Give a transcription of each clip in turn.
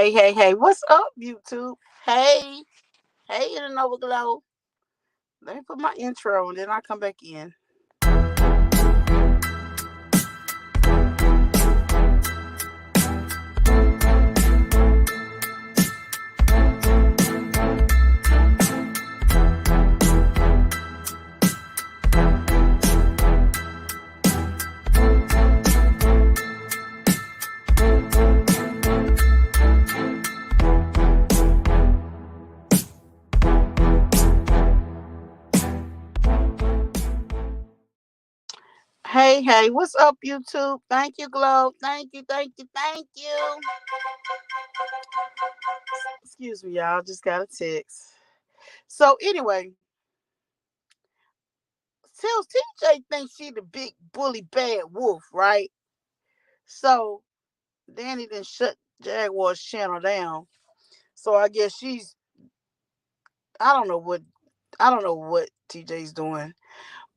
Hey, what's up, YouTube? Hey, in another glow. Let me put my intro and then I come back in. Hey, what's up, YouTube? Thank you, Glow. Thank you. Excuse me, y'all. Just got a text. So, anyway, tells TJ thinks she the big bully bad wolf, right? So, Danny didn't shut Jaguar's channel down. So, I guess I don't know what, I don't know what TJ's doing.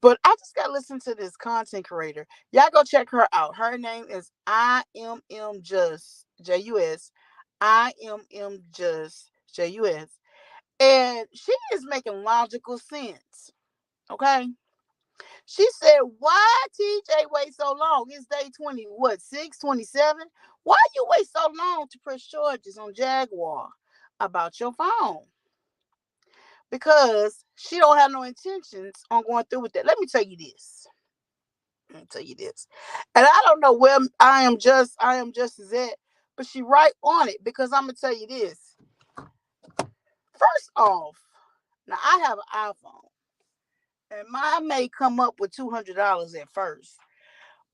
But I just got to listen to this content creator. Y'all go check her out. Her name is Just Just. And she is making logical sense. Okay. She said, why TJ wait so long? It's day 20, what, 627? Why you wait so long to press charges on Jaguar about your phone? Because she don't have no intentions on going through with that. Let me tell you this. And I don't know where I am just as at, but she right on it because I'm gonna tell you this. First off, now I have an iPhone, and mine may come up with $200 at first,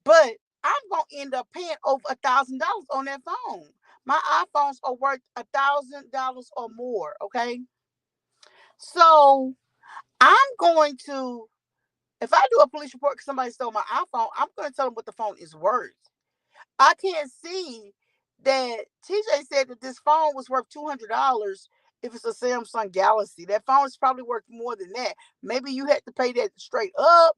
but I'm gonna end up paying over $1,000 on that phone. My iPhones are worth $1,000 or more. Okay, so I'm going to, if I do a police report because somebody stole my iPhone, I'm going to tell them what the phone is worth. I can't see that TJ said that this phone was worth $200 if it's a Samsung Galaxy. That phone is probably worth more than that. Maybe you had to pay that straight up,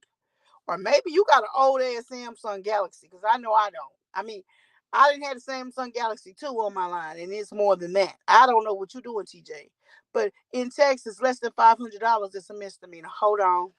or maybe you got an old ass Samsung Galaxy because I know I don't. I mean, I didn't have the Samsung Galaxy 2 on my line, and it's more than that. I don't know what you're doing, TJ. But in Texas, less than $500 is a misdemeanor. Hold on.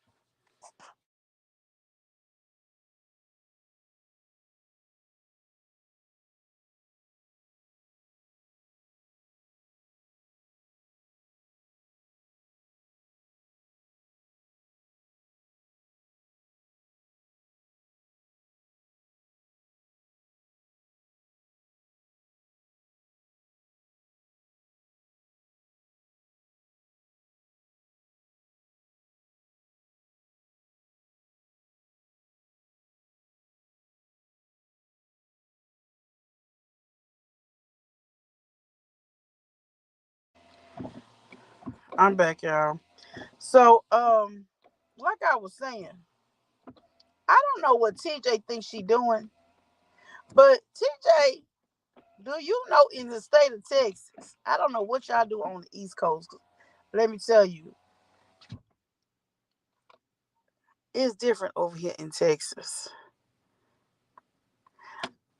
I'm back, y'all. So, like I was saying, I don't know what TJ thinks she doing, but TJ, do you know in the state of Texas? I don't know what y'all do on the East Coast. Let me tell you, it's different over here in Texas.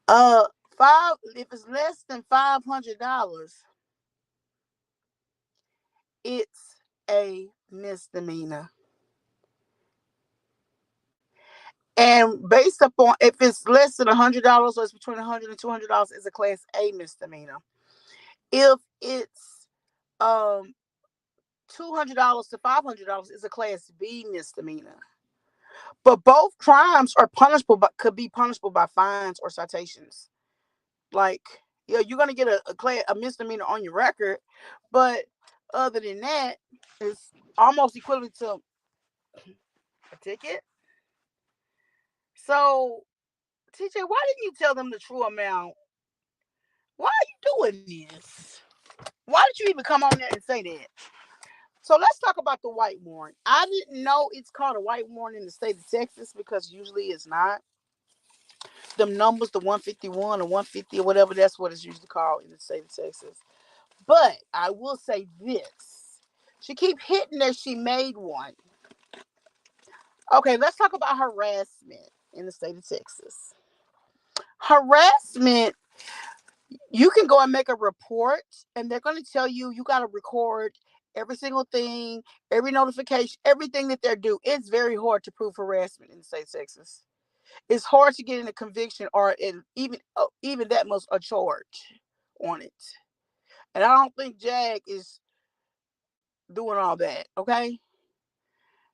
Uh, five if it's less than $500, it's a misdemeanor. And based upon if it's less than $100 or it's between $100 and $200, it's a class A misdemeanor. If it's um $200 to $500 is a class B misdemeanor. But both crimes are punishable, but could be punishable by fines or citations. Like, yeah, you're gonna get a misdemeanor on your record, but other than that, it's almost equivalent to a ticket. So, TJ, why didn't you tell them the true amount? Why are you doing this? Why did you even come on there and say that? So let's talk about the white warrant. I didn't know it's called a white warrant in the state of Texas because usually it's not. Them numbers, the 151 or 150 or whatever, that's what it's usually called in the state of Texas. But I will say this. She keep hitting that she made one. Okay, let's talk about harassment in the state of Texas. Harassment You can go and make a report, and they're going to tell you you got to record every single thing, every notification, everything that they're due. It's very hard to prove harassment in the state of Texas. It's hard to get in a conviction or even that much a charge on it. And I don't think Jag is doing all that. Okay.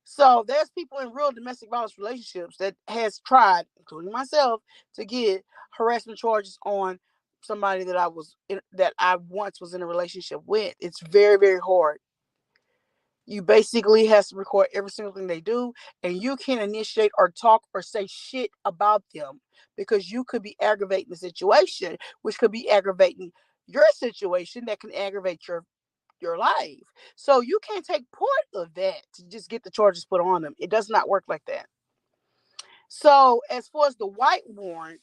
So there's people in real domestic violence relationships that has tried, including myself, to get harassment charges on somebody that I once was in a relationship with. It's very, very hard. You basically has to record every single thing they do, and you can't initiate or talk or say shit about them because you could be aggravating the situation, which could be aggravating your situation that can aggravate your life. So you can't take part of that to just get the charges put on them. It does not work like that. So as far as the white warrant,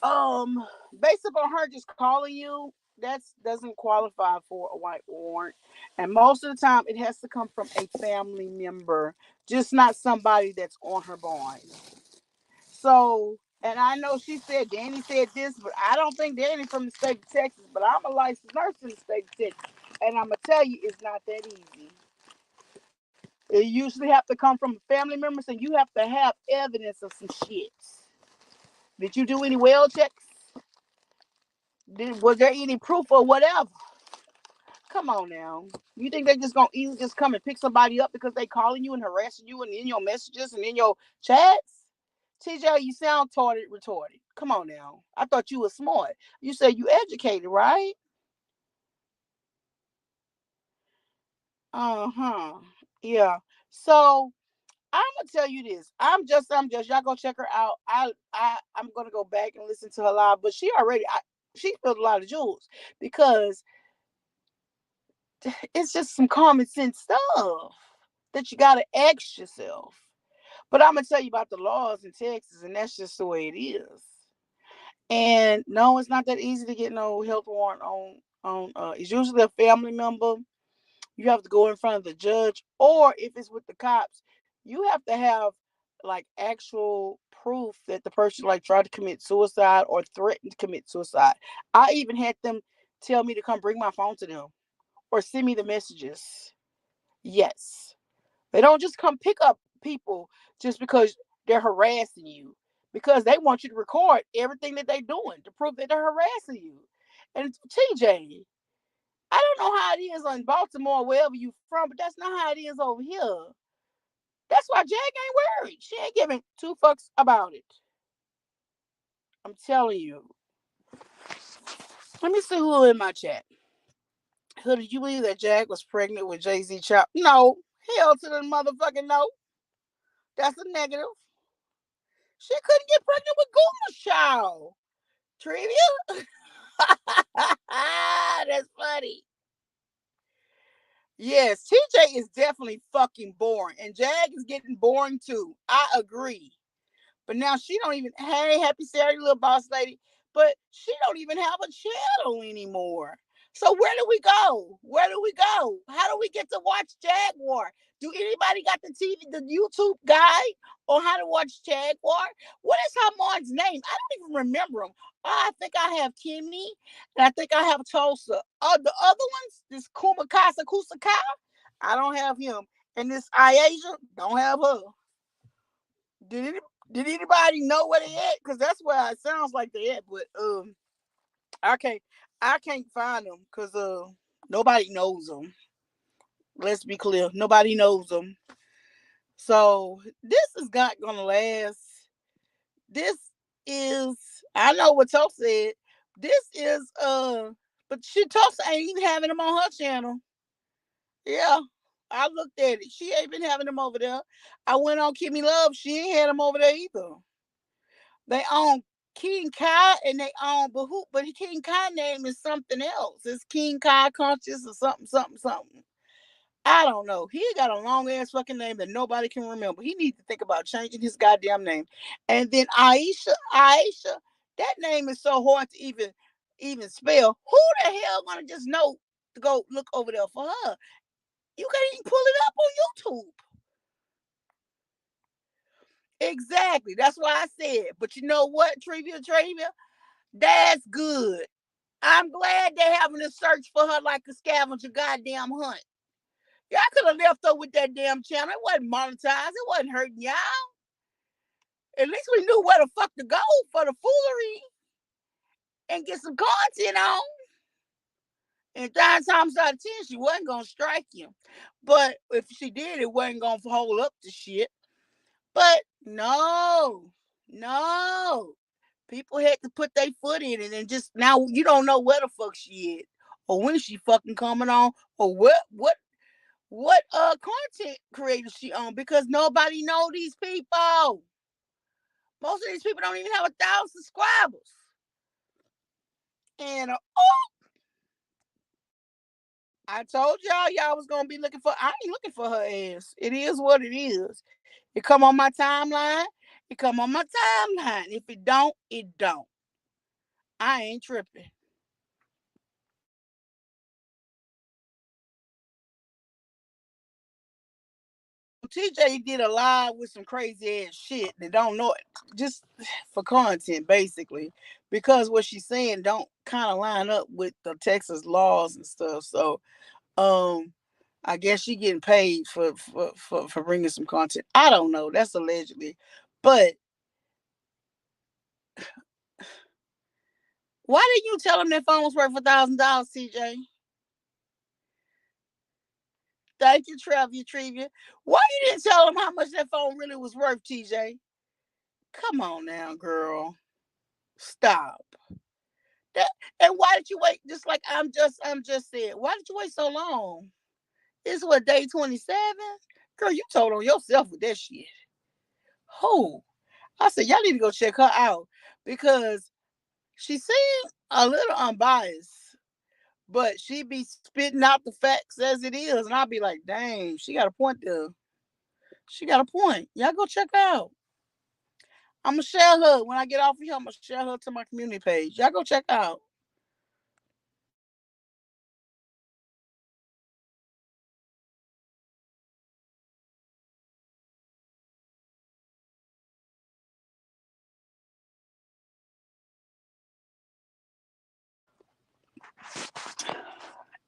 um, based upon her just calling you, that doesn't qualify for a white warrant. And most of the time it has to come from a family member, just not somebody that's on her bond. So, and I know she said Danny said this, but I don't think Danny from the state of Texas, but I'm a licensed nurse in the state of Texas. And I'm gonna tell you it's not that easy. It usually have to come from family members, and you have to have evidence of some shit. Did you do any well checks? Was there any proof or whatever? Come on now. You think they just gonna easily just come and pick somebody up because they calling you and harassing you and in your messages and in your chats? TJ, you sound retarded. Come on now. I thought you were smart. You said you educated, right? Uh-huh. Yeah. So I'm gonna tell you this. I'm just. Y'all go check her out. I'm gonna go back and listen to her live. But she spilled a lot of jewels because it's just some common sense stuff that you gotta ask yourself. But I'm gonna tell you about the laws in Texas, and that's just the way it is. And no, it's not that easy to get no health warrant on. It's usually a family member. You have to go in front of the judge, or if it's with the cops, you have to have like actual proof that the person like tried to commit suicide or threatened to commit suicide. I even had them tell me to come bring my phone to them or send me the messages. Yes. They don't just come pick up people just because they're harassing you, because they want you to record everything that they're doing to prove that they're harassing you. And TJ, I don't know how it is in Baltimore, wherever you from, but that's not how it is over here. That's why Jag ain't worried. She ain't giving two fucks about it. I'm telling you. Let me see who in my chat. Who did you believe that Jag was pregnant with Jay-Z child? No. Hell to the motherfucking no. That's a negative. She couldn't get pregnant with Goomer's child. Trivia? That's funny. Yes, TJ is definitely fucking boring. And Jag is getting boring too. I agree. But now she don't even, hey, happy Saturday, little boss lady. But she don't even have a channel anymore. So where do we go? Where do we go? How do we get to watch Jaguar? Do anybody got the TV, the YouTube guide on how to watch Jaguar? What is Hamon's name? I don't even remember him. I think I have Kimmy, and I think I have Tulsa. The other ones, this Kumakasa Kusaka, I don't have him. And this Iasia, don't have her. Did any, did anybody know where they at? Because that's where it sounds like they at. But I can't I can't find them because nobody knows them. Let's be clear, nobody knows them. So this is not gonna last. This is, I know what Tulsa said. This is but Tulsa ain't even having them on her channel. Yeah. I looked at it. She ain't been having them over there. I went on Kimmy Love. She ain't had them over there either. They own King Kai and they own but King Kai name is something else. It's King Kai Conscious or something, something, something. I don't know. He got a long ass fucking name that nobody can remember. He needs to think about changing his goddamn name. And then Aisha, that name is so hard to even spell. Who the hell gonna just know to go look over there for her? You can't even pull it up on YouTube. Exactly. That's why I said. But you know what, Trivia? That's good. I'm glad they're having to search for her like a scavenger goddamn hunt. Y'all could have left her with that damn channel. It wasn't monetized. It wasn't hurting y'all. At least we knew where the fuck to go for the foolery and get some content on. And 9 times out of 10, she wasn't gonna strike you. But if she did, it wasn't gonna hold up the shit. But no, no. People had to put their foot in it, and just now you don't know where the fuck she is, or when she fucking coming on, or what content creator she on, because nobody know these people. Most of these people don't even have 1,000 subscribers. And I told y'all was gonna be looking for. I ain't looking for her ass. It is what it is. It come on my timeline. It come on my timeline. If it don't, it don't. I ain't tripping. TJ did a live with some crazy ass shit that don't know it, just for content basically, because what she's saying don't kind of line up with the Texas laws and stuff. So, um, I guess she getting paid for bringing some content. I don't know. That's allegedly, but why didn't you tell him that phone was worth $1,000, TJ? Thank you, Trevia. Why you didn't tell him how much that phone really was worth, TJ? Come on now, girl. Stop. That, and why did you wait? Just like I'm just saying. Why did you wait so long? This what, day 27? Girl, you told on yourself with that shit. Who? I said y'all need to go check her out because she seemed a little unbiased, but she be spitting out the facts as it is, and I'll be like, dang, she got a point there. She got a point. Y'all go check her out. I'm gonna share her when I get off of here. I'm gonna share her to my community page. Y'all go check her out.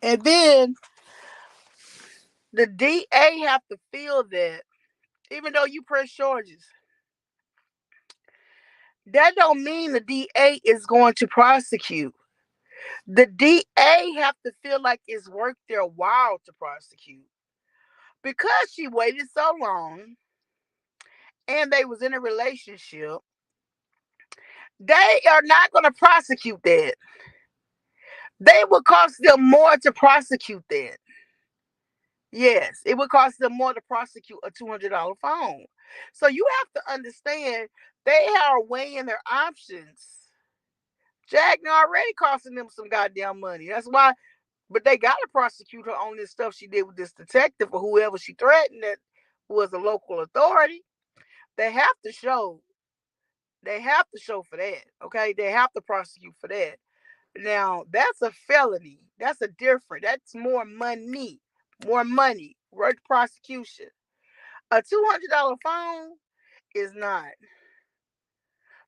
And then the DA have to feel that, even though you press charges, that don't mean the DA is going to prosecute. The DA have to feel like it's worth their while to prosecute because she waited so long and they was in a relationship. They are not going to prosecute that. They would cost them more to prosecute that. Yes, it would cost them more to prosecute a $200 phone. So you have to understand they are weighing their options. Jaguar already costing them some goddamn money. That's why, but they got to prosecute her on this stuff she did with this detective or whoever she threatened that was a local authority. They have to show. They have to show for that. Okay, they have to prosecute for that. Now that's a felony. That's a different. That's more money. More money. Worth prosecution. A $200 phone is not.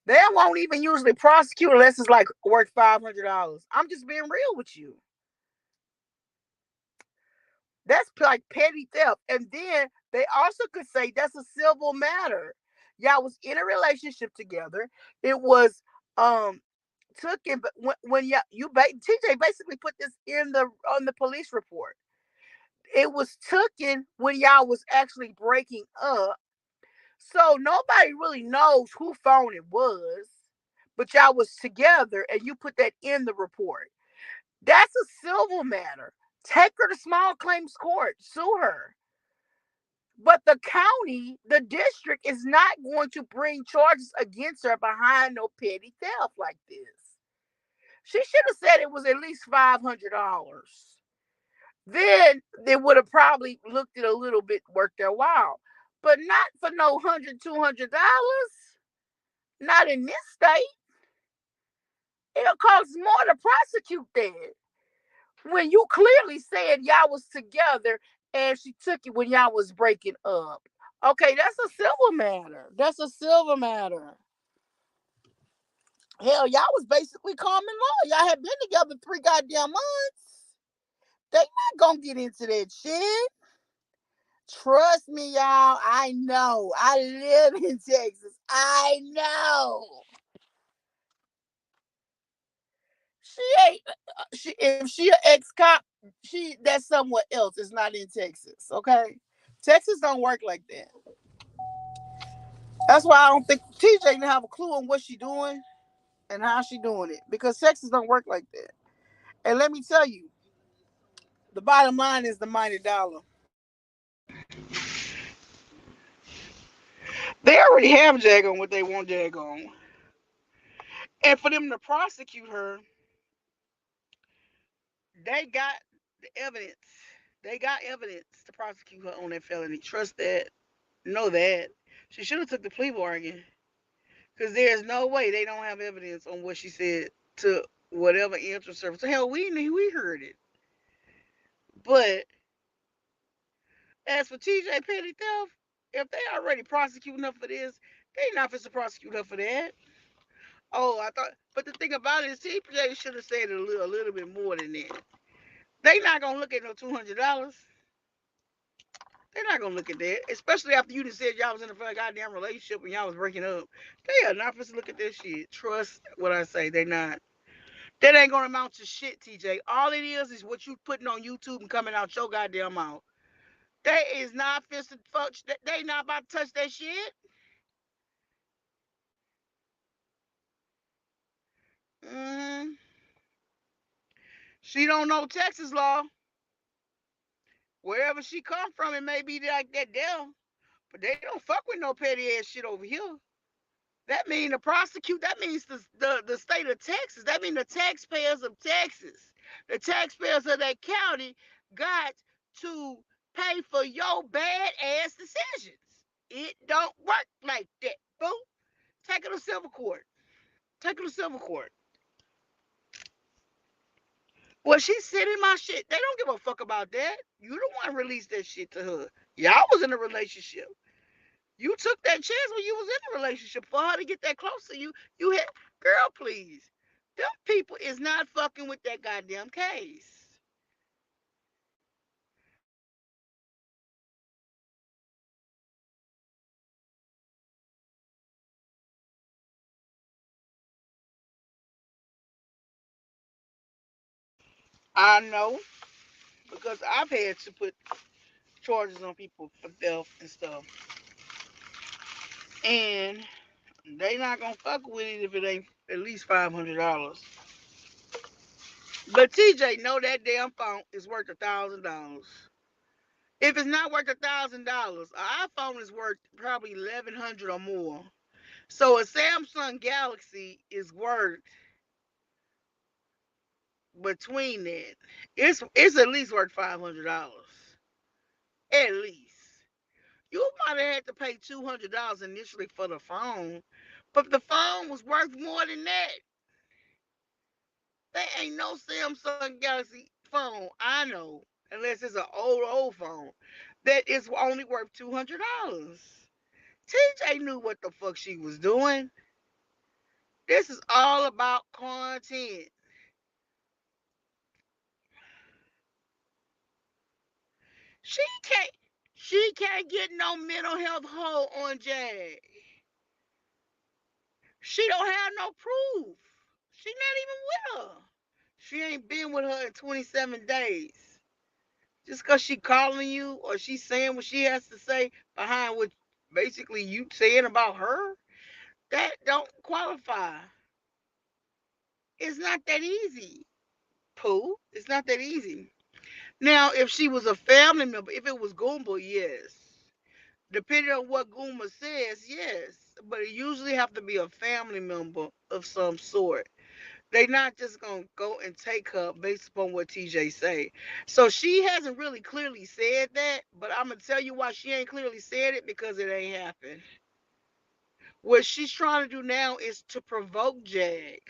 They won't even usually prosecute unless it's like worth $500. I'm just being real with you. That's like petty theft. And then they also could say that's a civil matter. Y'all was in a relationship together. It was took in, but when TJ basically put this in the on the police report. It was taken when y'all was actually breaking up. So nobody really knows who phone it was, but y'all was together and you put that in the report. That's a civil matter. Take her to small claims court, sue her. But the county, the district is not going to bring charges against her behind no petty theft like this. She should have said it was at least $500. Then they would have probably looked at a little bit, worth their while. But not for no $100, $200. Not in this state. It'll cost more to prosecute that. When you clearly said y'all was together and she took it when y'all was breaking up. Okay, that's a civil matter. That's a civil matter. Hell, y'all was basically common law. Y'all had been together 3 goddamn months. They not gonna get into that shit. Trust me, y'all. I know. I live in Texas. I know. She ain't. She if she an ex cop, she that's somewhere else. It's not in Texas. Okay, Texas don't work like that. That's why I don't think TJ didn't have a clue on what she doing and how she doing it because Texas don't work like that. And let me tell you, the bottom line is the mighty dollar. They already have Jag on what they want Jag on, and for them to prosecute her, they got the evidence. They got evidence to prosecute her on that felony. Trust that. Know that. She should have took the plea bargain. Because there's no way they don't have evidence on what she said to whatever interest service. Hell, we heard it. But as for TJ Petty theft, if they already prosecuting her for this, they not supposed to prosecute her for that. Oh, I thought. But the thing about it is, TJ should have said a little bit more than that. They not gonna look at no $200. They're not gonna look at that, especially after you just said y'all was in a goddamn relationship and y'all was breaking up. They are not supposed to look at this shit. Trust what I say. They not. That ain't gonna amount to shit, TJ. All it is what you putting on YouTube and coming out your goddamn mouth. They is not fisted fuck. They not about to touch that shit. Mm-hmm. She don't know Texas law. Wherever she come from, it may be like that there. But they don't fuck with no petty ass shit over here. That means the prosecute. That means the state of Texas. That means the taxpayers of Texas, the taxpayers of that county, got to pay for your bad ass decisions. It don't work like that, boo. Take it to civil court. Take it to civil court. Well, she's sitting my shit. They don't give a fuck about that. You the one released that shit to her. Y'all was in a relationship. You took that chance when you was in a relationship for her to get that close to you. You had, girl, please. Them people is not fucking with that goddamn case. I know because I've had to put charges on people for theft and stuff, and they not gonna fuck with it if it ain't at least $500. But TJ know that damn phone is worth $1,000. If it's not worth $1,000, an iPhone is worth probably 1,100 or more. So a Samsung Galaxy is worth between that. It's at least worth $500. At least. You might have had to pay $200 initially for the phone, but the phone was worth more than that. There ain't no Samsung Galaxy phone I know, unless it's an old phone, that is only worth $200. TJ knew what the fuck she was doing. This is all about content. She can't she can't get no mental health hold on Jag. She don't have no proof. She not even with her. She ain't been with her in 27 days. Just cause she calling you or she saying what she has to say behind what basically you saying about her, that don't qualify. It's not that easy, Pooh. It's not that easy. Now, if she was a family member, if it was Goomba, yes. Depending on what Goomba says, yes. But it usually have to be a family member of some sort. They not just gonna go and take her based upon what TJ say. So she hasn't really clearly said that, but I'm gonna tell you why she ain't clearly said it because it ain't happened. What she's trying to do now is to provoke Jag.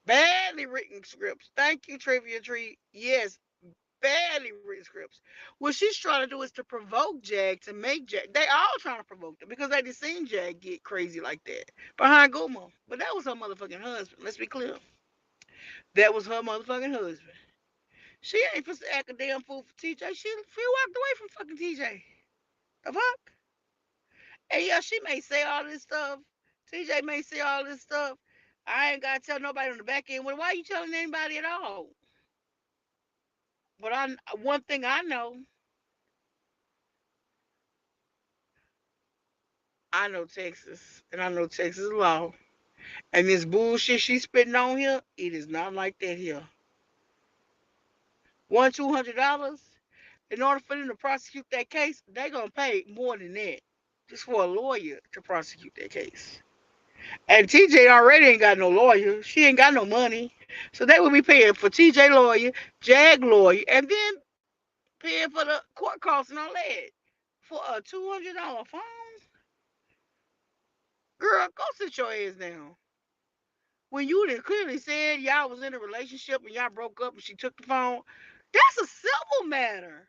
Badly written scripts. Thank you, Trivia Tree. Yes, Barely written scripts. What she's trying to do is to provoke Jag, to make Jag. They all trying to provoke them because they just seen Jag get crazy like that behind Guma. But that was her motherfucking husband. Let's be clear. That was her motherfucking husband. She ain't supposed to act a damn fool for TJ. She walked away from fucking TJ. The fuck? And yeah, she may say all this stuff. TJ may say all this stuff. I ain't gotta tell nobody on the back end. Well, why are you telling anybody at all? But one thing I know, I know Texas, and I know Texas law. And this bullshit she's spitting on here, it is not like that here. $200. In order for them to prosecute that case, they gonna pay more than that just for a lawyer to prosecute that case. And TJ already ain't got no lawyer. She ain't got no money. So they would be paying for TJ lawyer, Jag lawyer, and then paying for the court costs and all that. For a $200 phone? Girl, go sit your ass down. When you done clearly said y'all was in a relationship and y'all broke up and she took the phone, that's a civil matter.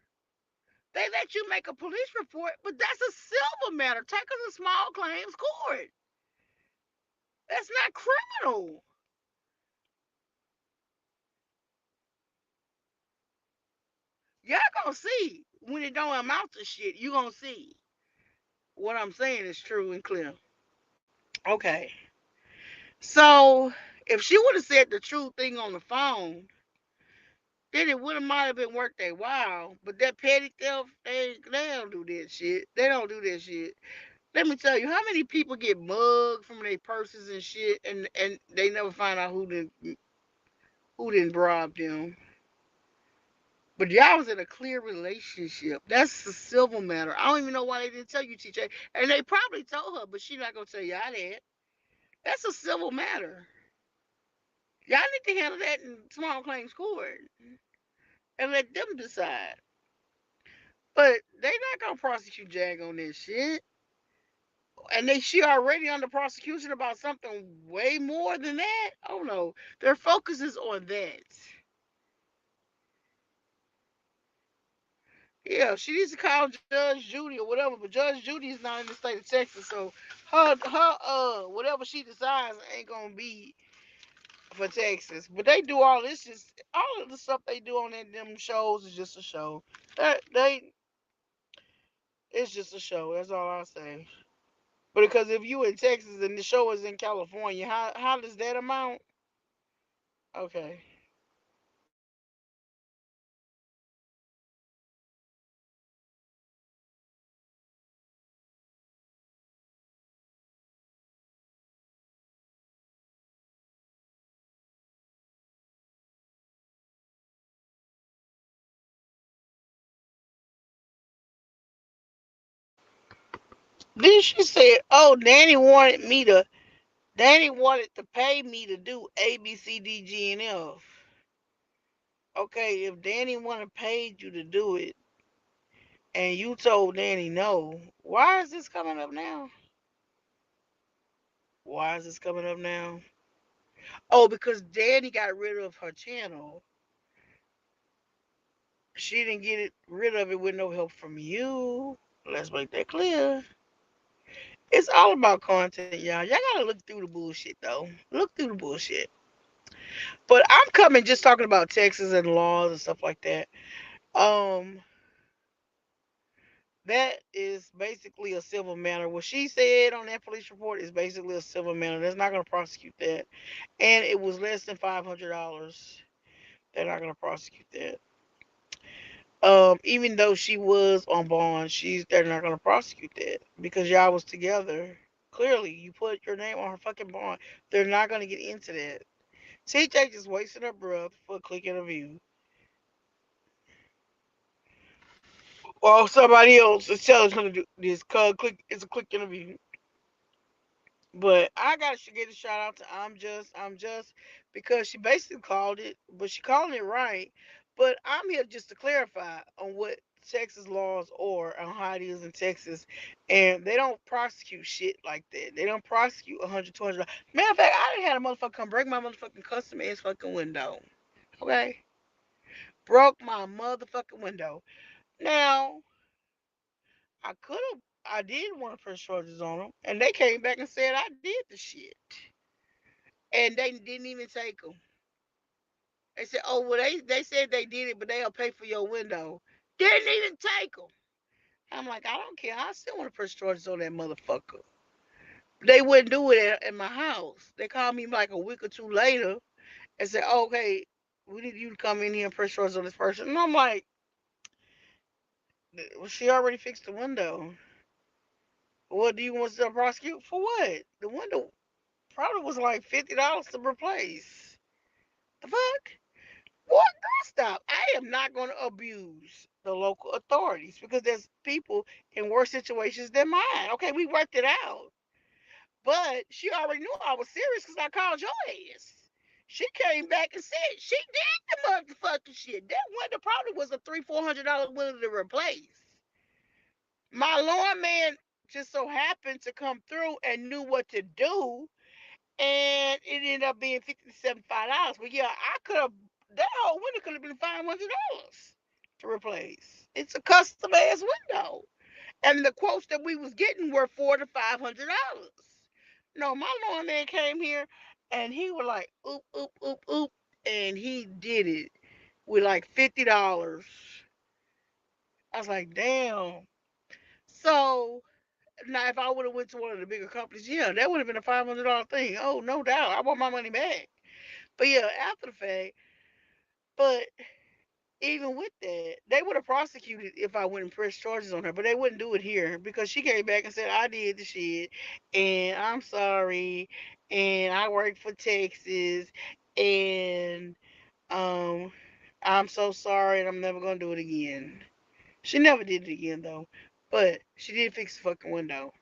They let you make a police report, but that's a civil matter. Take us to small claims court. That's not criminal. Y'all gonna see when it don't amount to shit. You gonna see what I'm saying is true and clear. Okay, so if she would have said the true thing on the phone, then it would have might have been worth their while. But that petty theft, they don't do that shit. They don't do that shit. Let me tell you, how many people get mugged from their purses and shit, and they never find out who didn't bribe them. But y'all was in a clear relationship. That's a civil matter. I don't even know why they didn't tell you, TJ. And they probably told her, but she not gonna tell y'all that. That's a civil matter. Y'all need to handle that in small claims court and let them decide. But they not gonna prosecute Jag on this shit. And she already under prosecution about something way more than that. Oh no. Their focus is on that. Yeah, she needs to call Judge Judy or whatever, but Judge Judy is not in the state of Texas, so her whatever she decides ain't gonna be for Texas. But they do all this, just all of the stuff they do on them shows is just a show. They it's just a show. That's all I say. But because if you in Texas and the show is in California, how does that amount? Okay. Then she said, "Oh, Danny wanted to pay me to do A, B, C, D, G, and F." Okay, if Danny wanted paid you to do it, and you told Danny no, why is this coming up now? Why is this coming up now? Oh, because Danny got rid of her channel. She didn't get rid of it with no help from you. Let's make that clear. It's all about content, y'all. Y'all gotta look through the bullshit, though. Look through the bullshit. But I'm coming just talking about Texas and laws and stuff like that. Um, that is basically a civil matter. What she said on that police report is basically a civil matter. They're not going to prosecute that, and it was less than $500. They're not going to prosecute that. Even though she was on bond, they're not going to prosecute that because y'all was together. Clearly, you put your name on her fucking bond. They're not going to get into that. TJ just wasting her breath for a click and a view. Or somebody else is telling her to do this. Click. It's a click interview. But I got to give a shout out to I'm just because she basically called it, but she called it right. But I'm here just to clarify on what Texas laws are and how it is in Texas, and they don't prosecute shit like that. They don't prosecute 100, $200. Matter of fact, I didn't have a motherfucker come break my motherfucking custom ass fucking window. Okay, Broke my motherfucking window. Now, I could have, I did want to press charges on them, and they came back and said I did the shit, and they didn't even take them. They said, "Oh, well, they said they did it, but they'll pay for your window." Didn't even take them. I'm like, I don't care. I still want to press charges on that motherfucker. They wouldn't do it at my house. They called me like a week or two later and said, oh, "Okay, we need you to come in here and press charges on this person." And I'm like, "Well, she already fixed the window. What do you want to prosecute for? What? The window probably was like $50 to replace. The fuck? What? Stop. I am not going to abuse the local authorities because there's people in worse situations than mine. Okay, we worked it out. But she already knew I was serious because I called your ass. She came back and said she did the motherfucking shit. That window probably was a $300-400 window to replace. My lawn man just so happened to come through and knew what to do, and it ended up being $50 to $75. But yeah, I could have, that whole window could have been $500 to replace. It's a custom ass window, and the quotes that we was getting were $400 to $500. No, my lawn man came here, and he was like, "Oop, oop, oop, oop," and he did it with like $50. I was like, damn. So now, if I would have went to one of the bigger companies, yeah, that would have been a $500 thing. Oh, no doubt. I want my money back. But yeah, after the fact, but even with that, they would have prosecuted if I went and pressed charges on her, but they wouldn't do it here because she came back and said I did the shit, and I'm sorry, and I work for Texas, and um, I'm so sorry, and I'm never gonna do it again. She never did it again though, but she did fix the fucking window.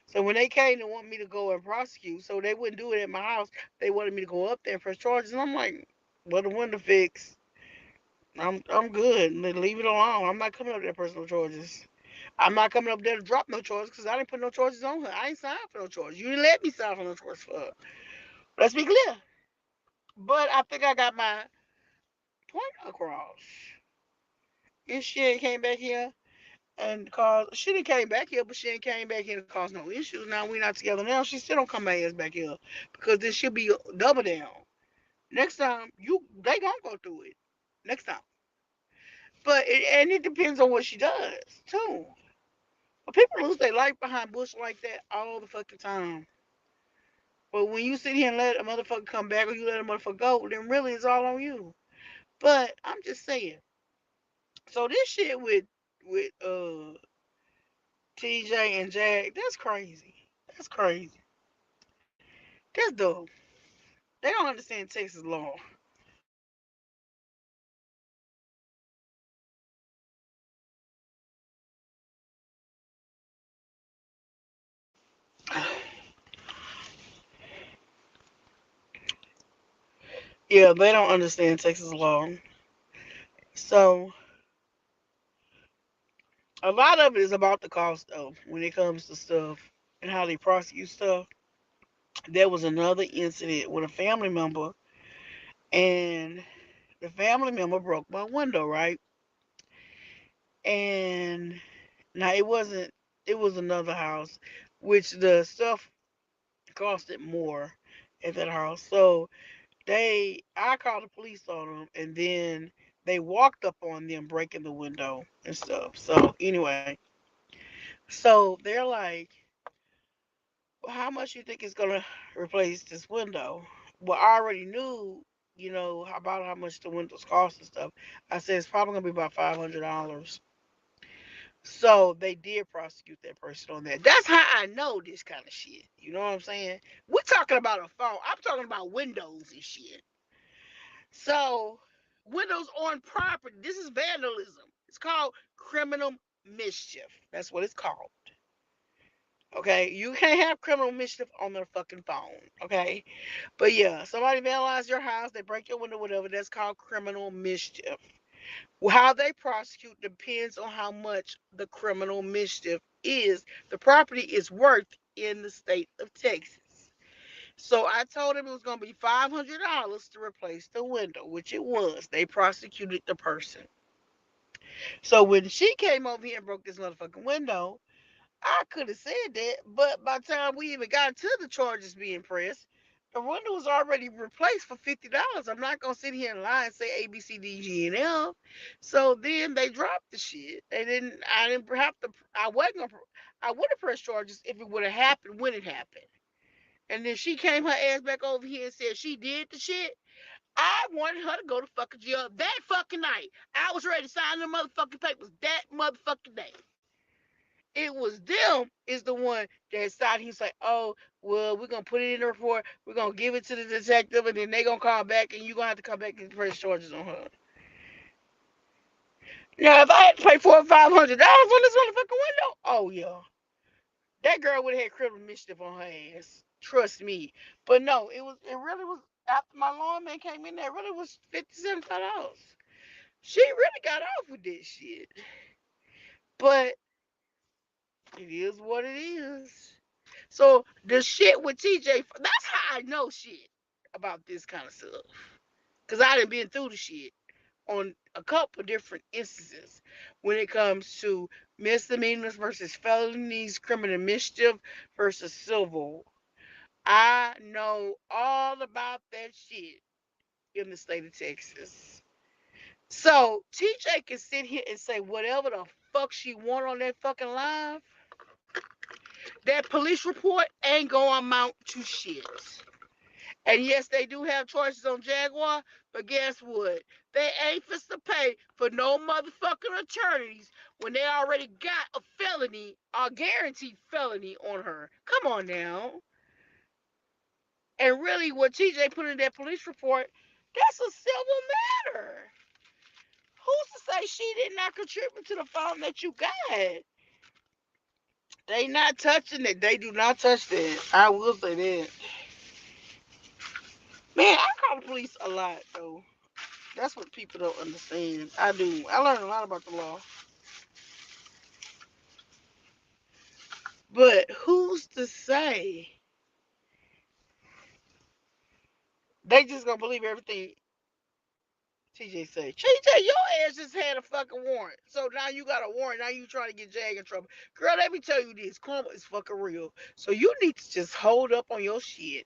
So when they came to want me to go and prosecute, so they wouldn't do it at my house, they wanted me to go up there and press charges, and I'm like, well, the window fixed. I'm good. Leave it alone. I'm not coming up there personal charges. I'm not coming up there to drop no charges because I didn't put no charges on her. I ain't signed for no charges. You didn't let me sign for no charges for her. Let's be clear. But I think I got my point across. If she ain't came back here and cause she didn't came back here, but she ain't came back here to cause no issues. Now we not together now. She still don't come my ass back here because then she'll be double down. Next time they gonna go through it. Next time. And it depends on what she does too. But people lose their life behind bush like that all the fucking time. But when you sit here and let a motherfucker come back or you let a motherfucker go, then really it's all on you. But I'm just saying. So this shit with TJ and Jag, that's crazy. That's crazy. That's dumb. They don't understand Texas law. Yeah, they don't understand Texas law. So a lot of it is about the cost though when it comes to stuff and how they prosecute stuff. There was another incident with a family member, and the family member broke my window, right? And now it wasn't, it was another house, which the stuff costed more at that house. So I called the police on them, and then they walked up on them breaking the window and stuff. So anyway, so they're like, well, how much you think it's gonna replace this window? Well, I already knew, about how much the windows cost and stuff. I said it's probably gonna be about $500. So they did prosecute that person on that. That's how I know this kind of shit. You know what I'm saying? We're talking about a phone. I'm talking about windows and shit. So windows on property. This is vandalism. It's called criminal mischief. That's what it's called. Okay, you can't have criminal mischief on their fucking phone. Okay, but yeah, somebody vandalized your house, they break your window, whatever. That's called criminal mischief. How they prosecute depends on how much the criminal mischief is. The property is worth in the state of Texas. So I told him it was gonna be $500 to replace the window, which it was. They prosecuted the person. So when she came over here and broke this motherfucking window, I could have said that, but by the time we even got to the charges being pressed, the window was already replaced for $50. I'm not gonna sit here and lie and say A, B, C, D, G, and F. So then they dropped the shit. They didn't. I didn't have to. I wasn't gonna. I would have pressed charges if it would have happened when it happened. And then she came her ass back over here and said she did the shit. I wanted her to go to fucking jail that fucking night. I was ready to sign the motherfucking papers that motherfucking day. It was them is the one that decided. He's like, oh, well, we're gonna put it in the report. We're gonna give it to the detective, and then they gonna call back, and you gonna have to come back and press charges on her. Now, if I had to pay $400 or $500 on this motherfucking window, oh yeah, that girl would have had criminal mischief on her ass. Trust me. But no, it was. It really was. After my lawn man came in there, it really was $50, $75. She really got off with this shit. But it is what it is. So the shit with TJ, that's how I know shit about this kind of stuff. Cause I done been through the shit on a couple different instances when it comes to misdemeanors versus felonies, criminal mischief versus civil. I know all about that shit in the state of Texas. So TJ can sit here and say whatever the fuck she want on that fucking live. That police report ain't gonna amount to shit. And yes, they do have choices on Jaguar, but guess what? They ain't supposed to pay for no motherfucking attorneys when they already got a felony, a guaranteed felony on her. Come on now. And really, what TJ put in that police report, that's a civil matter. Who's to say she did not contribute to the phone that you got? They not touching it. They do not touch that. I will say that. Man, I call the police a lot though. That's what people don't understand. I do. I learned a lot about the law. But who's to say they just gonna believe everything TJ say? TJ, your ass just had a fucking warrant. So now you got a warrant. Now you trying to get Jag in trouble. Girl, let me tell you this. Karma is fucking real. So you need to just hold up on your shit.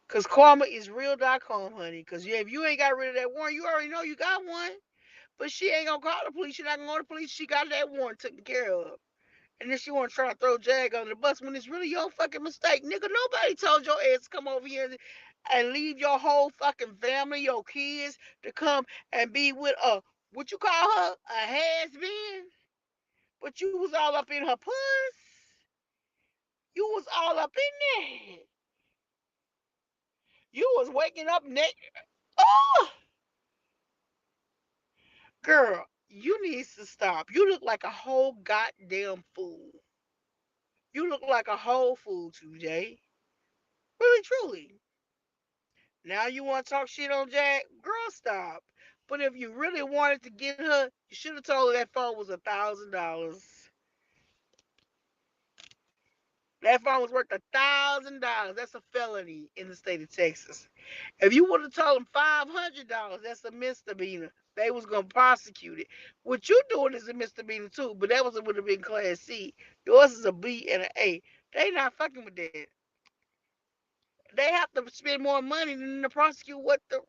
Cause karma is real.com, honey. Cause if you ain't got rid of that warrant, you already know you got one. But she ain't gonna call the police. She not gonna go to the police. She got that warrant taken care of. And then she want to try to throw Jag under the bus when it's really your fucking mistake. Nigga, nobody told your ass to come over here and leave your whole fucking family, your kids, to come and be with what you call her? A has-been? But you was all up in her puss. You was all up in there. You was waking up naked. Oh, girl, you need to stop. You look like a whole goddamn fool. You look like a whole fool, 2J. Really, truly. Now you want to talk shit on Jack? Girl, stop. But if you really wanted to get her, you should have told her that phone was $1,000. That phone was worth $1,000. That's a felony in the state of Texas. If you would have told them $500, that's a misdemeanor. They was gonna prosecute it. What you doing is a misdemeanor too, but that would have been class C. Yours is a B and an A. They not fucking with that. They have to spend more money than to prosecute what the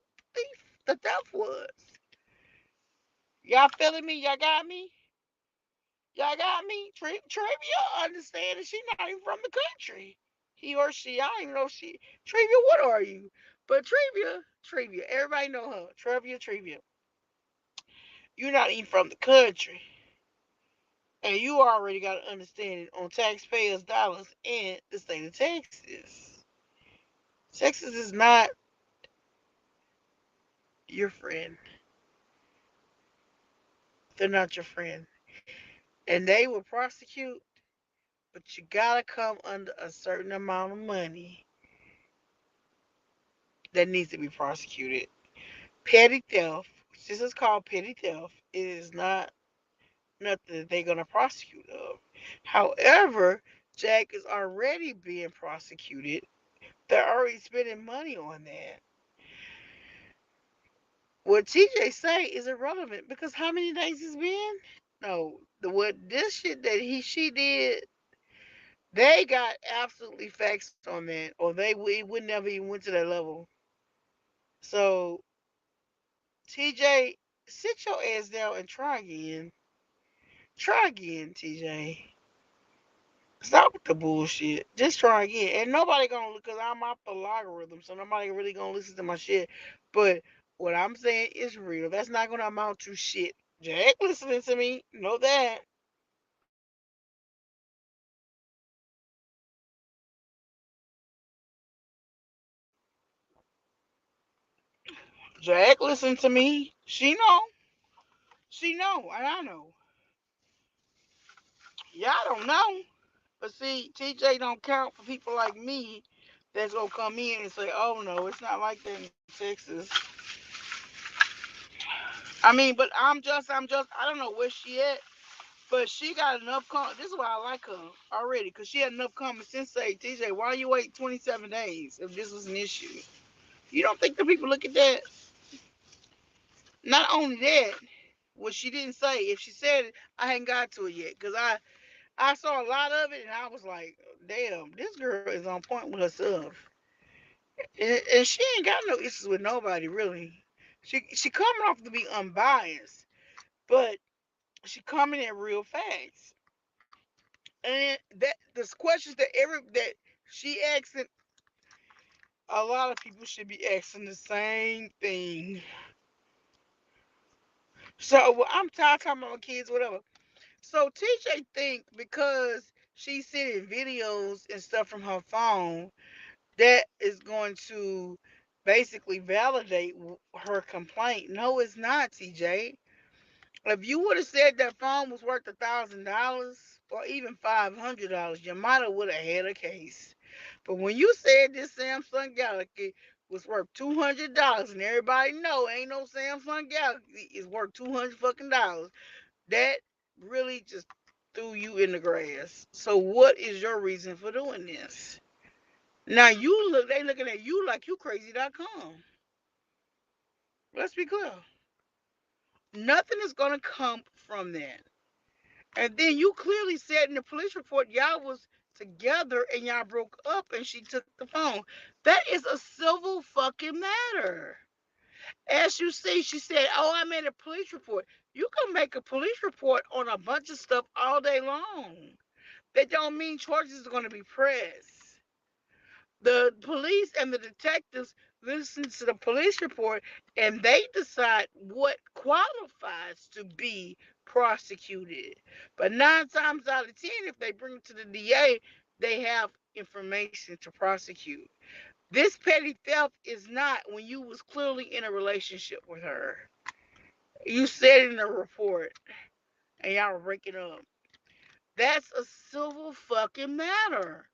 theft was. Y'all feeling me? Y'all got me? Y'all got me? Trivia understand that she not even from the country. He or she, I don't even know if she. Trivia, what are you? But Trivia, everybody know her. Trivia. You're not even from the country. And you already got to understand it on taxpayers' dollars in the state of Texas. Texas is not your friend. They're not your friend. And they will prosecute, but you gotta come under a certain amount of money that needs to be prosecuted. Petty theft, this is called petty theft. It is not nothing that they're gonna prosecute of. However, Jack is already being prosecuted. They're already spending money on that. What TJ say is irrelevant because how many days it's been? No, the what this shit that she did, they got absolutely facts on that, or it would never even went to that level. So TJ, sit your ass down and try again. Try again, TJ. Stop with the bullshit. Just try again. And nobody gonna, because I'm off the logarithm, so nobody really gonna listen to my shit. But what I'm saying is real. That's not gonna amount to shit. Jack listening to me, know that. Jack listen to me. She know. She know, and I know. Y'all don't know. But see, TJ don't count for people like me that's gonna come in and say, "Oh no, it's not like that in Texas." I mean, but I don't know where she at, but she got enough. This is why I like her already, because she had enough common sense to say, TJ, why you wait 27 days if this was an issue? You don't think the people look at that? Not only that, what she didn't say, if she said it, I hadn't got to it yet, because I saw a lot of it, and I was like, damn, this girl is on point with herself. And she ain't got no issues with nobody, really. She coming off to be unbiased, but she coming at real facts. And that the questions that she asking, a lot of people should be asking the same thing. So well, I'm tired of talking about my kids, whatever. So TJ think because she's sending videos and stuff from her phone, that is going to basically validate her complaint. No, it's not, TJ. If you would have said that phone was worth $1,000 or even $500, you might have would have had a case. But when you said this Samsung Galaxy was worth $200, and everybody know ain't no Samsung Galaxy is worth $200 fucking, that really just threw you in the grass. So what is your reason for doing this? Now they looking at you like you crazy.com. Let's be clear. Nothing is gonna come from that. And then you clearly said in the police report y'all was together and y'all broke up and she took the phone. That is a civil fucking matter. As you see, she said, "Oh, I made a police report." You can make a police report on a bunch of stuff all day long. That don't mean charges are going to be pressed. The police and the detectives listen to the police report and they decide what qualifies to be prosecuted. But 9 times out of 10, if they bring it to the DA, they have information to prosecute. This petty theft is not when you was clearly in a relationship with her. You said in a report and y'all were breaking up. That's a civil fucking matter.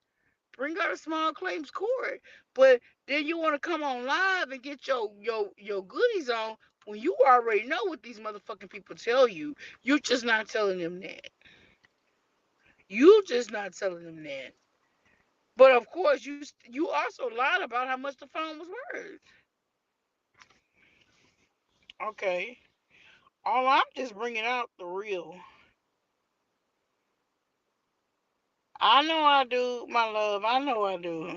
Bring her to small claims court. But then you want to come on live and get your goodies on when you already know what these motherfucking people tell you. You just not telling them that. You just not telling them that. But of course, you also lied about how much the phone was worth. Okay. All I'm just bringing out the real. I know I do, my love. I know I do.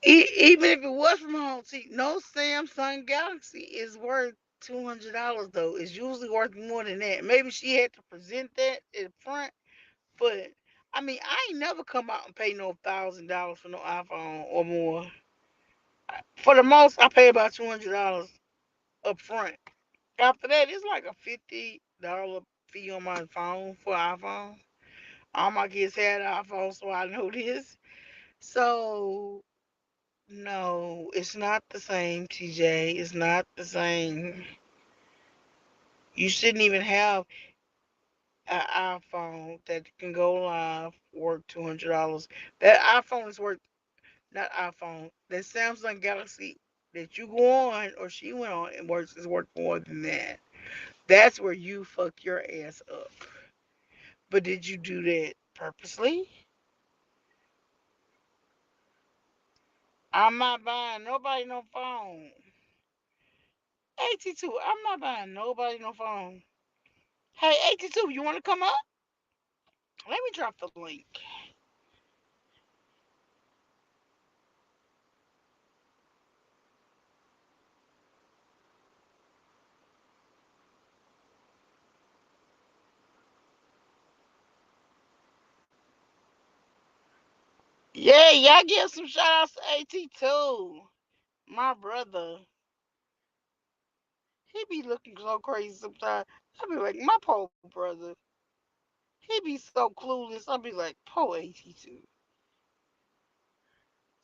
Even if it was from home, see, no Samsung Galaxy is worth $200 though. It's usually worth more than that. Maybe she had to present that in front, but I mean, I ain't never come out and pay no $1,000 for no iPhone or more. For the most, I pay about $200 up front. After that, it's like a $50 fee on my phone for iPhone. All my kids had iPhones, so I know this. So no, it's not the same, TJ. It's not the same. You shouldn't even have an iPhone that can go live worth $200. That iPhone is worth, not iPhone, that Samsung Galaxy that you go on or she went on and worth is worth more than that. That's where you fuck your ass up. But did you do that Purposely. I'm not buying nobody no phone. 82. I'm not buying nobody no phone. Hey, 82, you want to come up? Let me drop the link. Yeah, y'all give some shout outs to 82. My brother. He be looking so crazy sometimes. I be like, my poor brother. He be so clueless. I be like, poor 82.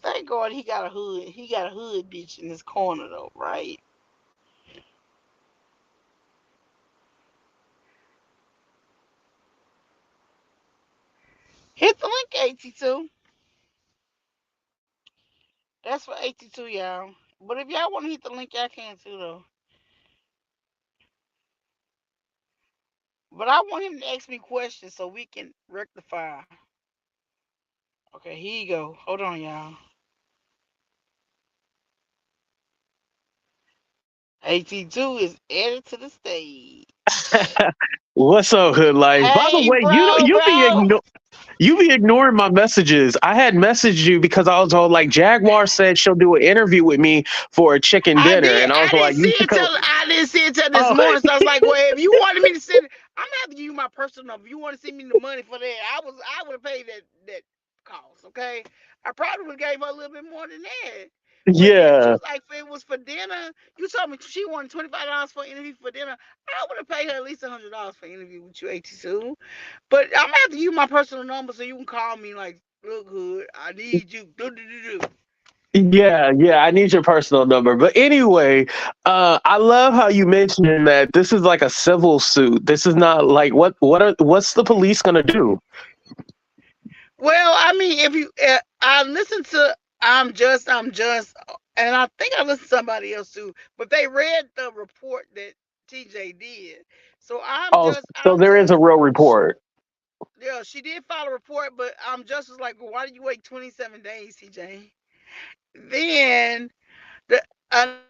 Thank God he got a hood. He got a hood bitch in his corner though, right? Hit the link, 82. That's for 82, y'all. But if y'all want to hit the link, y'all can too though. But I want him to ask me questions so we can rectify. Okay, here you go. Hold on, y'all. 82 is added to the stage. What's up, Hood Life? By the Hey, way, you don't bro. you be ignoring my messages. I had messaged you because I was all like, Jaguar said she'll do an interview with me for a chicken I dinner, did. and I was I like, didn't see you should it come. till this Oh, morning. So I was like, well, if you wanted me to send, I'm gonna have to give you my personal number. If you want to send me the money for that, I would have paid that cost. Okay, I probably would have gave her a little bit more than that. But then she yeah, was like, if it was for dinner, you told me she wanted $25 for an interview for dinner. I would have paid her at least $100 for an interview with you, 82. But I'm gonna have to give you my personal number so you can call me like, look, Hood, I need you. Do. yeah. I need your personal number. But anyway, I love how you mentioned that this is like a civil suit. This is not like what's the police gonna do? Well, I mean, if you, I listened to I'm just, and I think I listened to somebody else too, but they read the report that TJ did. So Oh, so there is a real report. yeah, she did file a report, but I'm just was like, well, why did you wait 27 days, TJ? Then the another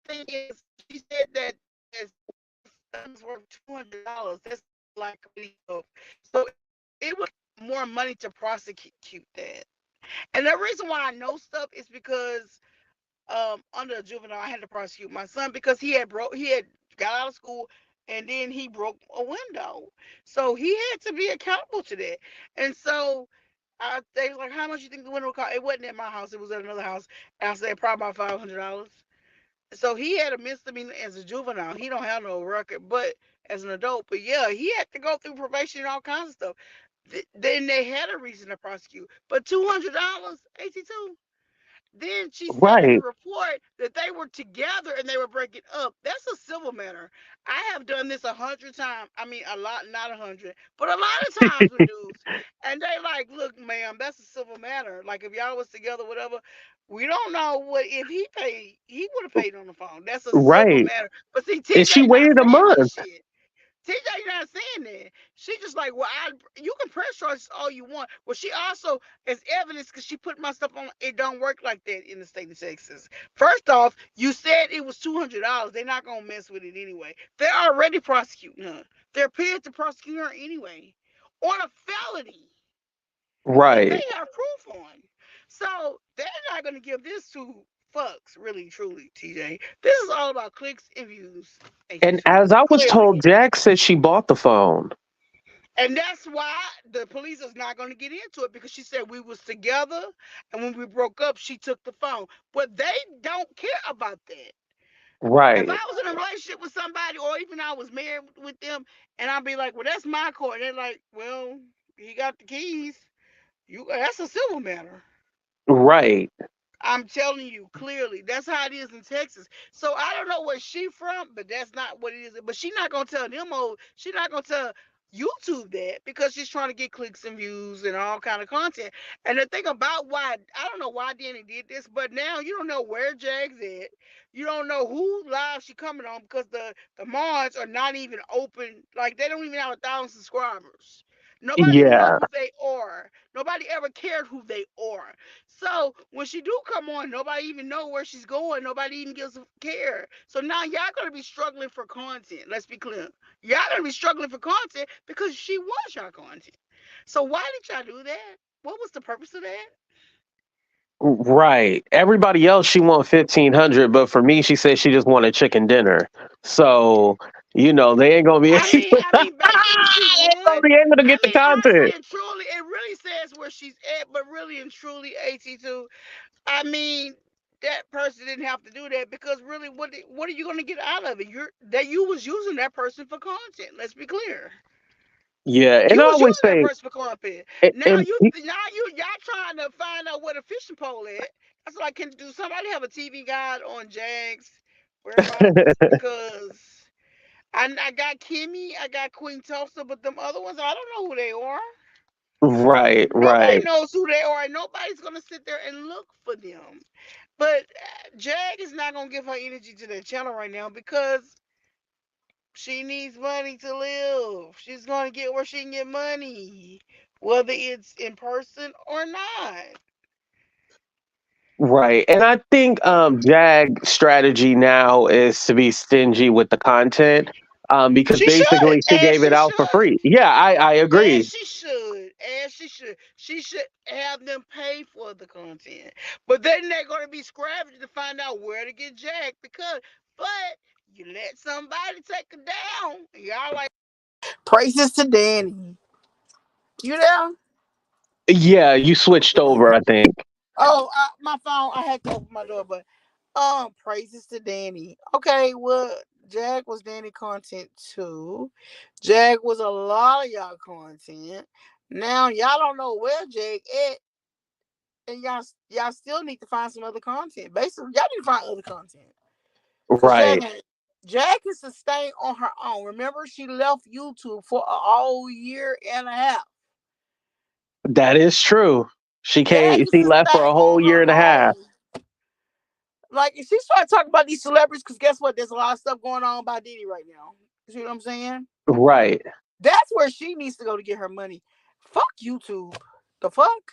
thing is, she said that as guns worth $200. That's like a million. So it was more money to prosecute that. And the reason why I know stuff is because under a juvenile, I had to prosecute my son because he had got out of school and then he broke a window, so he had to be accountable to that. And so they was like, "How much you think the window cost?" It wasn't at my house; it was at another house. And I said, "Probably about $500." So he had a misdemeanor as a juvenile. He don't have no record, but as an adult, but yeah, he had to go through probation and all kinds of stuff. Then they had a reason to prosecute, but $200, 82. Then she said in the Right, report that they were together and they were breaking up. That's a civil matter. I have done this 100 times. I mean, a lot, not 100, but a lot of times with dudes. And they like, look, ma'am, that's a civil matter. Like if y'all was together, whatever, we don't know what if he paid. He would have paid on the phone. That's a civil right. matter. But see, And she TJ not waited a saying that month. shit. TJ not saying that. She just like, well, you can press charges all you want. Well, she also as evidence because she put my stuff on. It don't work like that in the state of Texas. First off, you said it was $200. They're not gonna mess with it anyway. They're already prosecuting her. They're paid to prosecute her anyway on a felony that they Right. have proof on. So they're not gonna give this to fucks, really, truly, TJ. This is all about clicks and views. And 82 as I was clearly. told, Jack said she bought the phone. And that's why the police is not going to get into it because she said we was together and when we broke up, she took the phone. But they don't care about that. If Right. I was in a relationship with somebody or even I was married with them and I'd be like, well, that's my car. And they're like, well, he got the keys. That's a civil matter. Right. I'm telling you clearly, that's how it is in Texas. So I don't know where she from, but that's not what it is. But she not gonna tell them. Oh, she not gonna tell YouTube that because she's trying to get clicks and views and all kind of content. And the thing about why I don't know why Danny did this, but now you don't know where Jag's at. You don't know who live she coming on because the mods are not even open. Like they don't even have 1,000 subscribers. Nobody know Yeah. who they are. Nobody ever cared who they are. So when she do come on, nobody even know where she's going. Nobody even gives a care. So now y'all gonna be struggling for content. Let's be clear. Y'all gonna be struggling for content because she was y'all content. So why did y'all do that? What was the purpose of that? Right. Everybody else she want 1,500, but for me she said she just wanted chicken dinner. So, they ain't gonna be able, Basically, she they ain't gonna would. be able to get the content. Honestly and truly, it really says where she's at. But really and truly, AT2, I mean, that person didn't have to do that because really, what are you going to get out of it? You was using that person for content. Let's be clear. Yeah, and You I was always using that say, person for content. and, Now and you now you y'all trying to find out where the fishing pole at. That's like, can do somebody have a TV guide on Jags whereabouts? Because I got Kimmy, I got Queen Tulsa, but them other ones, I don't know who they are. right, Nobody right, knows who they are, and nobody's gonna sit there and look for them. But Jag is not gonna give her energy to that channel right now because she needs money to live. She's gonna get where she can get money, whether it's in person or not. right. And I think Jag strategy now is to be stingy with the content, because She should, basically she as gave it she out for should. free. Yeah, I As agree. she should, as she should. She should have them pay for the content. But then they're going to be scrapping to find out where to get jacked because, but you let somebody take her down. Y'all like, praises to Danny. You there? Yeah, you switched over, I think. Oh, my phone. I had to open my door, but praises to Danny. Okay, well, Jag was Danny content too. Jag was a lot of y'all content. Now y'all don't know where Jag at, and y'all still need to find some other content. Basically, y'all need to find other content because Right. Jag can sustain on her own. Remember, she left YouTube for a whole year and a half. That is true. She Jag came. can She left for sustain a whole on year her and a half. own. Like, if she started talking about these celebrities, because guess what? There's a lot of stuff going on by Diddy right now. You see what I'm saying? Right. That's where she needs to go to get her money. Fuck YouTube. The fuck?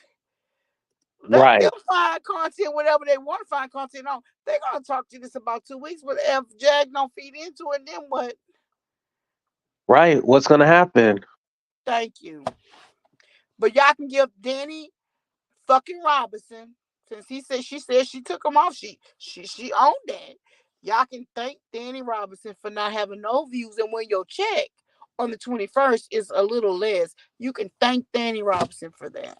Let them Right. find content, whatever they want to find content on. They're gonna talk to you this about 2 weeks, but if Jag don't feed into it, then what? Right. What's gonna happen? Thank you. But y'all can give Danny fucking Robinson, since she said she took him off. She owned that. Y'all can thank Danny Robinson for not having no views, and when your check on the 21st is a little less, you can thank Danny Robinson for that.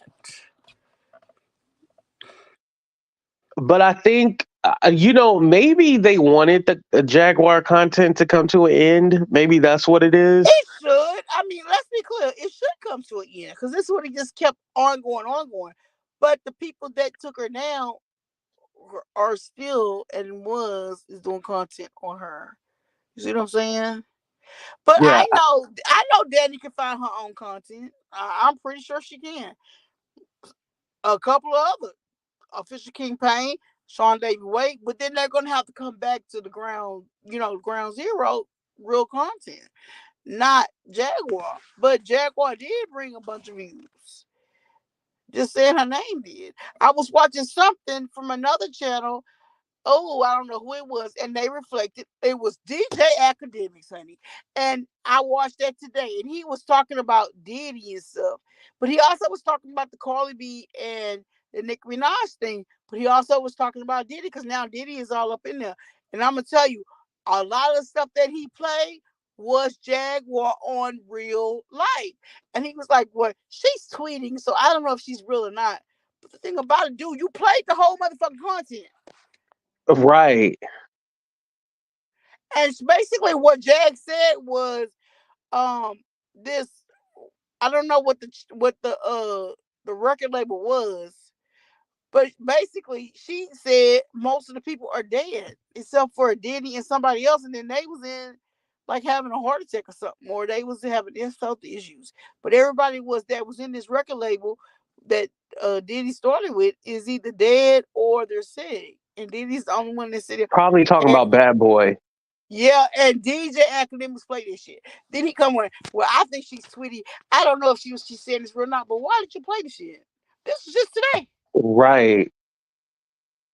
But I think, maybe they wanted the Jaguar content to come to an end. Maybe that's what it is. It should. I mean, let's be clear. It should come to an end because this would have just kept on going, on going. But the people that took her down are still and was is doing content on her. You see what I'm saying? But Yeah. I know Danny can find her own content. I'm pretty sure she can. A couple of other official King Payne, Sean David Wade, but then they're gonna have to come back to the ground, ground zero, real content, not Jaguar. But Jaguar did bring a bunch of views. Just saying her name did. I was watching something from another channel. Oh, I don't know who it was, and they reflected it was DJ Academics, honey. And I watched that today, and he was talking about Diddy and stuff, but he also was talking about the Carly B and the Nicki Minaj thing. But he also was talking about Diddy because now Diddy is all up in there. And I'm gonna tell you, a lot of stuff that he played was Jaguar on real life, and he was like, "Well, she's tweeting, so I don't know if she's real or not." But the thing about it, dude, you played the whole motherfucking content. Right. And basically what Jag said was, this, I don't know what the record label was, but basically she said most of the people are dead except for Diddy and somebody else, and then they was in like having a heart attack or something, or they was having health issues. But everybody that was in this record label that Diddy started with is either dead or they're sick. And Diddy's the only one that said it. Probably talking And about Bad Boy. Yeah, and DJ Academics play this shit. Then he come with, well, I think she's sweetie. I don't know if she's saying this real or not, but why did you play the shit? This was just today. Right.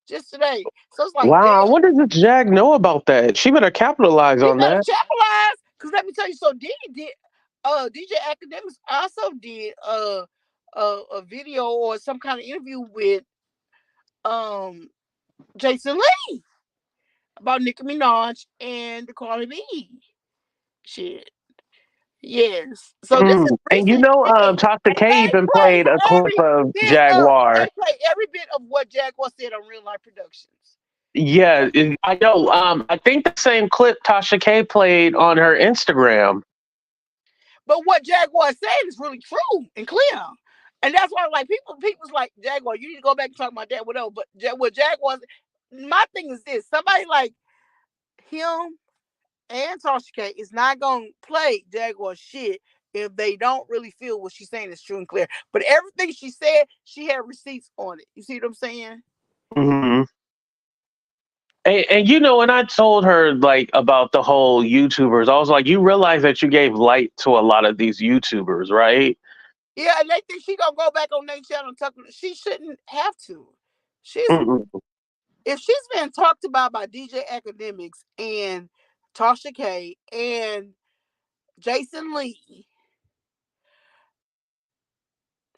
Just today. So it's like, Wow. I damn, wonder does Jag know about that? She better capitalize he on better that. capitalize. Cause let me tell you, so Diddy did DJ Academics also did a video or some kind of interview with um Jason Lee about Nicki Minaj and the Cardi B shit. Yes. So this is And recent shit. Tasha And K they even play played a clip every of bit of Jaguar. what Jaguar said on Real Life Productions. Yeah, I know. I think the same clip Tasha K played on her Instagram. But what Jaguar said is really true and clear. And that's why like people's like, Jaguar, you need to go back and talk about that, whatever. But what Jaguar, my thing is this, somebody like him and Tasha K is not gonna play Jaguar shit if they don't really feel what she's saying is true and clear. But everything she said, she had receipts on it. You see what I'm saying? Hmm. And when I told her like about the whole YouTubers, I was like, you realize that you gave light to a lot of these YouTubers, right? Yeah, and they think she gonna go back on their channel and talk. She shouldn't have to. She's Mm-mm. if she's been talked about by DJ Academics and Tasha K and Jason Lee,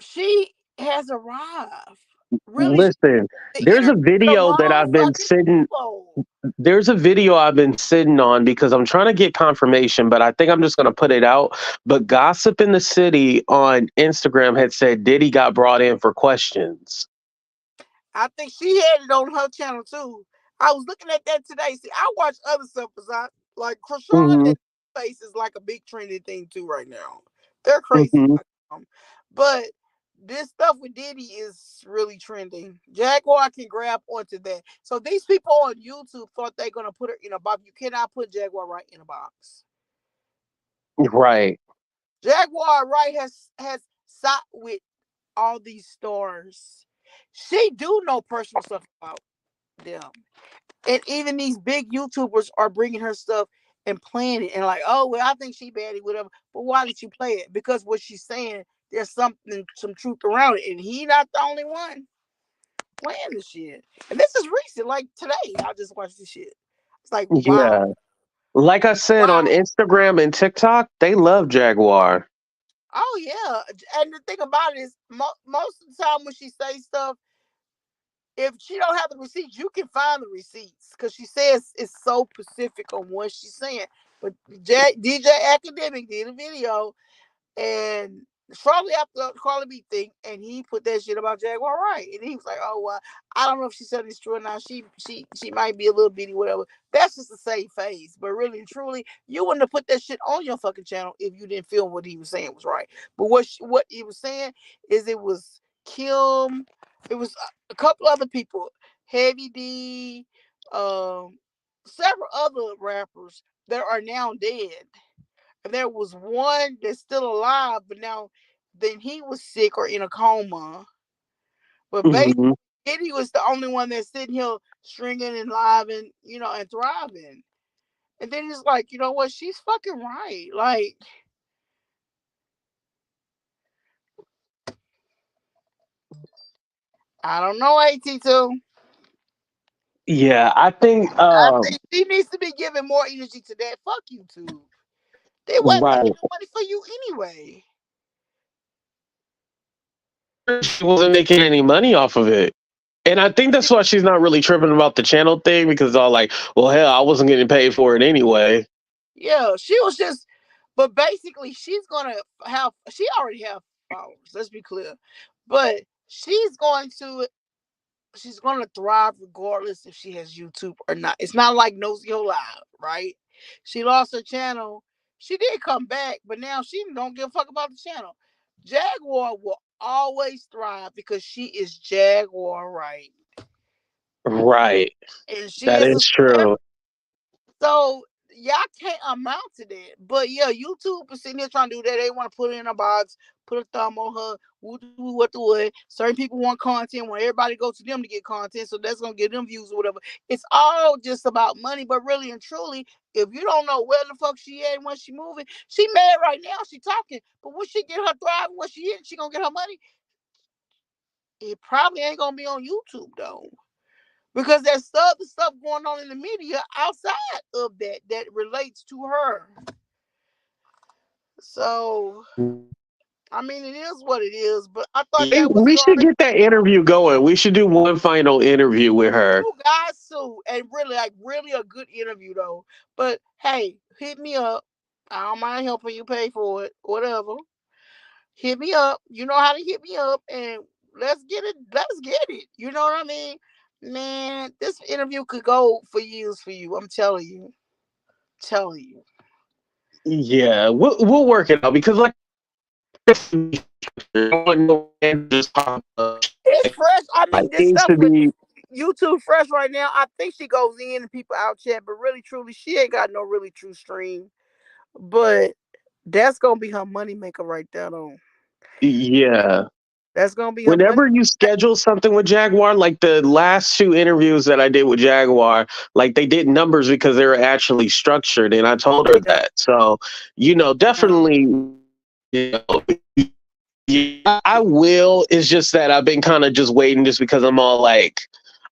she has arrived. Really, Listen, the there's internet a is the video that wrong I've been fucking sitting people. there's a video I've been sitting on because I'm trying to get confirmation, but I think I'm just going to put it out. But Gossip in the City on Instagram had said Diddy got brought in for questions. I think she had it on her channel too. I was looking at that today. See, I watch other stuff besides like Krishan Hmm. and Face is like a big trending thing too right now. They're crazy Hmm. about them. But this stuff with Diddy is really trending. Jaguar can grab onto that. So these people on YouTube thought they're gonna put her in a box. You cannot put Jaguar Wright in a box. Right. Jaguar Wright has sat with all these stars. She do know personal stuff about them. And even these big YouTubers are bringing her stuff and playing it and like, oh well, I think she baddie, whatever. But why did you play it? Because what she's saying, there's some truth around it, and he not the only one playing this shit. And this is recent, like today. I just watched this shit. It's like, wow, Yeah. Like I said on wow. Instagram and TikTok, they love Jaguar. Oh yeah. And the thing about it is, most of the time when she say stuff, if she don't have the receipts, you can find the receipts because she says it's so specific on what she's saying. But DJ Academic did a video and shortly after the Carly B thing, and he put that shit about Jaguar Wright, and he was like, "Oh well, I don't know if she said it's true or not. She might be a little bitty, whatever." That's just to save face, but really and truly, you wouldn't have put that shit on your fucking channel if you didn't feel what he was saying was right. But what he was saying is it was Kim, it was a couple other people, Heavy D, um, several other rappers that are now dead, and there was one that's still alive, but now then he was sick or in a coma. But basically, Hmm. Diddy was the only one that's sitting here stringing and live and and thriving. And then it's like, you know what? She's fucking right. Like, I don't know, AT2. Yeah, I think I think she needs to be giving more energy to that. Fuck YouTube. They wasn't right. making no money for you anyway. She wasn't making any money off of it. And I think that's why she's not really tripping about the channel thing because it's all like, well, hell, I wasn't getting paid for it anyway. Yeah, she was just, but basically, she already have followers. Let's be clear, but she's going to thrive regardless if she has YouTube or not. It's not like Nosy Ho Live, right? She lost her channel. She did come back, but now she don't give a fuck about the channel. Jaguar will always thrive because she is Jaguar, right? Right. And she That is a is celebrity. true. So y'all can't amount to that. But yeah, YouTube is sitting here trying to do that. They want to put it in a box, put a thumb on her, what the what. Certain people want content, want everybody to go to them to get content, so that's gonna get them views or whatever. It's all just about money, but really and truly, if you don't know where the fuck she at and when she moving, she mad right now, she talking. But when she get her thriving, when she in, she gonna get her money. It probably ain't gonna be on YouTube though. Because there's other stuff going on in the media outside of that relates to her. So I mean, it is what it is. But I thought that was We should going. get that interview going. We should do one final interview with her. You guys sue and really like really a good interview though. But hey, hit me up. I don't mind helping you pay for it. Whatever. Hit me up. You know how to hit me up and let's get it. Let's get it. You know what I mean? Man, this interview could go for years for you. I'm telling you. Telling you. Yeah, we'll work it out because like I want no man to just pop up. It's fresh. I Like mean, this it needs stuff to with be. YouTube fresh right now. I think she goes in and people out chat, but really, truly, she ain't got no really true stream. But that's gonna be her money maker right there, though. Yeah. That's gonna be her money. Whenever you schedule something with Jaguar, like the last two interviews that I did with Jaguar, like they did numbers because they were actually structured, and I told her Yeah, that. So, yeah. definitely, you know, yeah, I will. It's just that I've been kind of just waiting, just because I'm all like,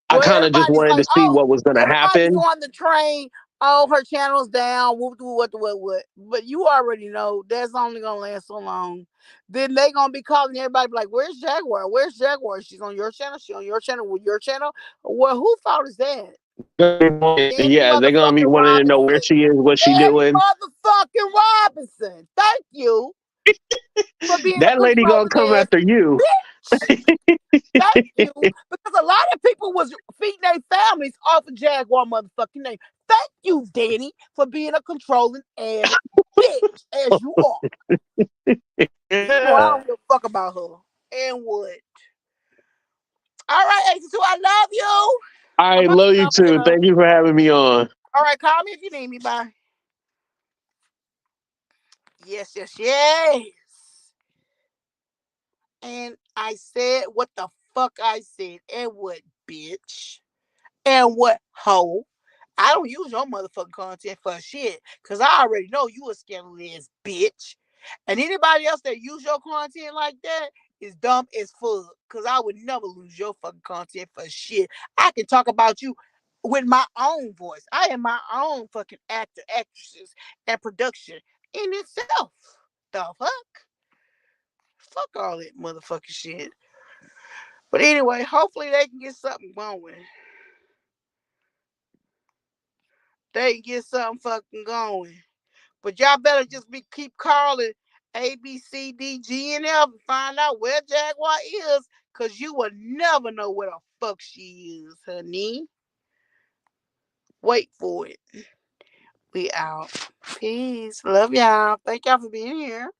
I Well, kind of just everybody's wanted like, to see oh, what was going to everybody's happen. on the train. Oh, her channel's down. What. But you already know that's only gonna last so long. Then they gonna be calling everybody like, "Where's Jaguar? Where's Jaguar? She's on your channel. She on your channel with your channel. Well, who fault is that? Danny Yeah, they're gonna be motherfucking wanting to know where Robinson. she is, what she Danny doing. motherfucking Robinson. Thank you for being a That lady gonna controlling come ass after you. bitch. Thank you. Because a lot of people was feeding their families off of Jaguar motherfucking name. Thank you, Danny, for being a controlling ass bitch as you are. You know I Yeah. don't give a fuck about her. And what? All right, 82, I love you. I'm I about to love get you off of too. here. Thank you for having me on. All right, call me if you need me. Bye. Yes, yes, yes. And I said what the fuck I said. And what, bitch? And what, hoe? I don't use your motherfucking content for shit. Cause I already know you a scandalous bitch. And anybody else that use your content like that is dumb as fuck. Cause I would never lose your fucking content for shit. I can talk about you with my own voice. I am my own fucking actor, actresses, and production in itself. The fuck? Fuck all that motherfucking shit. But anyway, hopefully they can get something going. They can get something fucking going. But y'all better just be keep calling A, B, C, D, G, and F and find out where Jaguar is, cause you will never know where the fuck she is, honey. Wait for it. We out. Peace. Love y'all. Thank y'all for being here.